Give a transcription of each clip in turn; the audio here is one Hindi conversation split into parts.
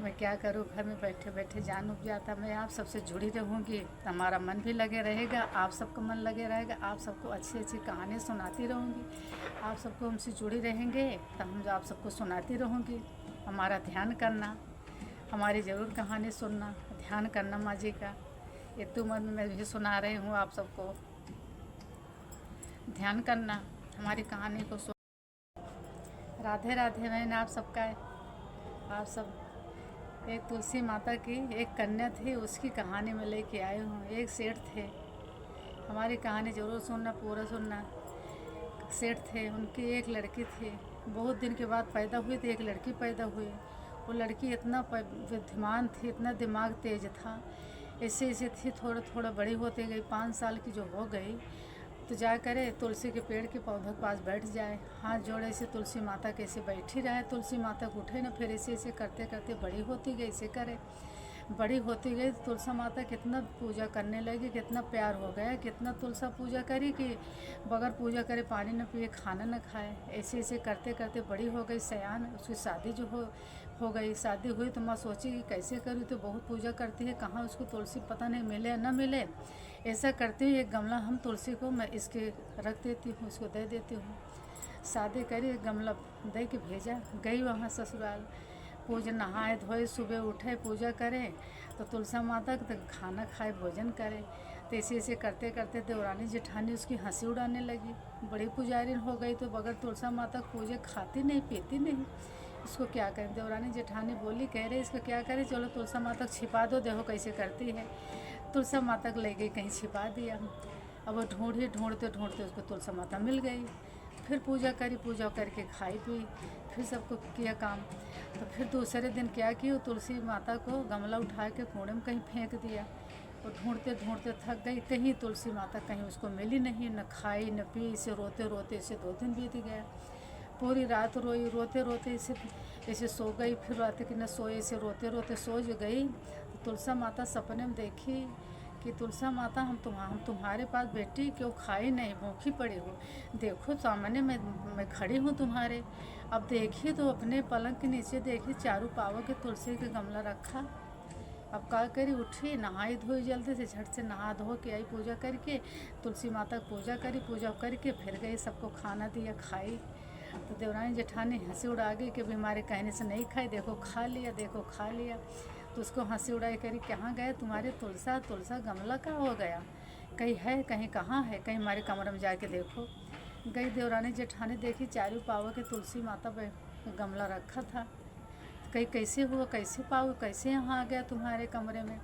मैं क्या करूँ, घर में बैठे बैठे जान उब जाता। मैं आप सबसे जुड़ी रहूँगी, हमारा मन भी लगे रहेगा, आप सबका मन लगे रहेगा, आप सबको अच्छी अच्छी कहानी सुनाती रहूँगी। आप सबको हमसे जुड़ी रहेंगे तब हम आप सबको सुनाती रहूँगी। हमारा ध्यान करना, हमारी ज़रूर कहानी सुनना, ध्यान करना माँ जी का। ये तो मन मैं भी सुना रही हूँ आप सबको, ध्यान करना, हमारी कहानी को सुन। राधे राधे बहन आप सबका। आप सब एक तुलसी माता की एक कन्या थी, उसकी कहानी में लेके आए हूँ। एक सेठ थे, हमारी कहानी ज़रूर सुनना, पूरा सुनना। सेठ थे, उनकी एक लड़की थी, बहुत दिन के बाद पैदा हुई थी, एक लड़की पैदा हुई। वो लड़की इतना बुद्धिमान थी, इतना दिमाग तेज था, ऐसे ऐसे थी, थोड़ा थोड़ा बड़ी होती गई। 5 साल की जो हो गई तो जा करे तुलसी के पेड़ के पौधों के पास बैठ जाए, हाथ जोड़े से तुलसी माता कैसे बैठी रहे, तुलसी माता को उठे ना, फिर ऐसे ऐसे करते करते बड़ी होती गई। ऐसे करे बड़ी होती गई तो तुलसा माता कितना पूजा करने लगी, कितना प्यार हो गया, कितना तुलसा पूजा करी कि बगैर पूजा करे पानी न पिए, खाना न खाए। ऐसे ऐसे करते करते बड़ी हो गई, सयान। उसकी शादी जो हो गई, शादी हुई तो माँ सोची कि कैसे करूँ, तो बहुत पूजा करती है, कहाँ उसको तुलसी पता नहीं मिले या न मिले। ऐसा करती हूँ, एक गमला हम तुलसी को मैं इसके रख देती हूँ, उसको दे देती हूँ। शादी करी, गमला दे के भेजा, गई वहाँ ससुराल। पूजा नहाए धोए, सुबह उठे, पूजा करें तो तुलसा माता तो खाना खाए, भोजन करे। तो ऐसे ऐसे करते करते देवरानी जेठानी उसकी हंसी उड़ाने लगी। बड़ी पुजारी हो गई तो बगैर तुलसा माता पूजे खाती नहीं, पीती नहीं। इसको क्या करें। देवरानी जेठानी बोली, कह रहे इसको क्या करें, चलो तुलसा माता छिपा दो, देखो कैसे करती है। तुलसा माता को ले गई, कहीं छिपा दिया। अब वो ढूंढते ढूंढते उसको तुलसा माता मिल गई। फिर पूजा करी, पूजा करके खाई पी, फिर सबको किया काम। तो फिर दूसरे दिन क्या की, वो तुलसी माता को गमला उठा के कूड़े में कहीं फेंक दिया। वो ढूंढते ढूंढते थक गई, कहीं तुलसी माता कहीं उसको मिली नहीं, न खाई न पी। इसे रोते रोते इसे 2 दिन बीत गया। पूरी रात रोई, रोते रोते इसे सो गई। फिर रात की न सोए, इसे रोते रोते सो गई। तो तुलसा माता सपने में देखी कि तुलसा माता हम तुम्हारे पास बेटी क्यों खाई नहीं, भूखी पड़ी हो, देखो सामने मैं खड़ी हूँ तुम्हारे। अब देखी तो अपने पलंग के नीचे देखी, चारों पावों के तुलसी का गमला रखा। अब क्या करी, उठी, नहाई धोई, जल्दी से झट से नहा धो के आई, पूजा करके तुलसी माता की पूजा करी। पूजा करके फिर गई, सबको खाना दिया, खाई। तो देवरानी जेठानी हंसी उड़ा गई कि हमारे कहने से नहीं खाई, देखो खा लिया, देखो खा लिया। तो उसको हंसी उड़ाई करी, कहाँ गए तुम्हारे तुलसा गमला कहाँ हो गया, कहीं है, कहीं कहाँ है, कहीं हमारे कमरे में जाके देखो। गई देवरानी जेठानी, देखी चारों पाव के तुलसी माता पे गमला रखा था। कहीं कैसे हुआ, कैसे पाओ, कैसे यहाँ आ गया तुम्हारे कमरे में।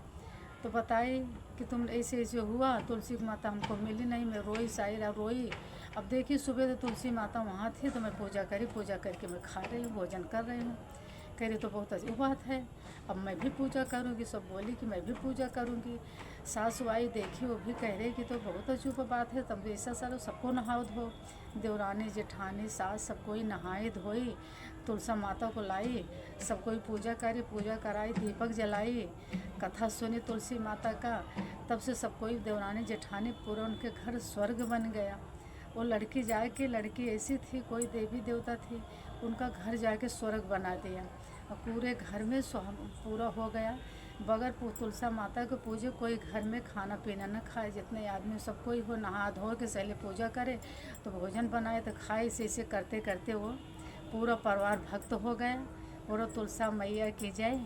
तो बताई कि तुम ऐसे ऐसे हुआ, तुलसी माता हमको मिली नहीं। मैं रोई, सायरा रोई। अब देखी सुबह तो तुलसी माता वहाँ थी, तो मैं पूजा करी, पूजा करके मैं खा रही हूँ, भोजन कर रही हूँ। कह रही तो बहुत अजीब बात है, अब मैं भी पूजा करूँगी। सब बोली कि मैं भी पूजा करूँगी। सासू आई, देखी, वो भी कह रही कि तो बहुत अजूब बात है, तब ऐसा सारा सबको नहाओ धो। देवरानी जेठानी सास सब कोई नहाई धोई, तुलसा माता को लाई, सब कोई पूजा करी, पूजा कराई, दीपक जलाई, कथा सुनी तुलसी माता का। तब से सब कोई देवरानी जेठानी पूरा उनके घर स्वर्ग बन गया। वो लड़की जाके, लड़की ऐसी थी, कोई देवी देवता थी, उनका घर जाके स्वर्ग बना दिया। और पूरे घर में पूरा हो गया। बगैर तुलसा माता को पूजे कोई घर में खाना पीना न खाए। जितने आदमी सब कोई हो, नहा धो के पहले पूजा करे, तो भोजन बनाए तो खाए। इसे करते करते वो पूरा परिवार भक्त हो गया। पूरा तुलसा मैया की जय।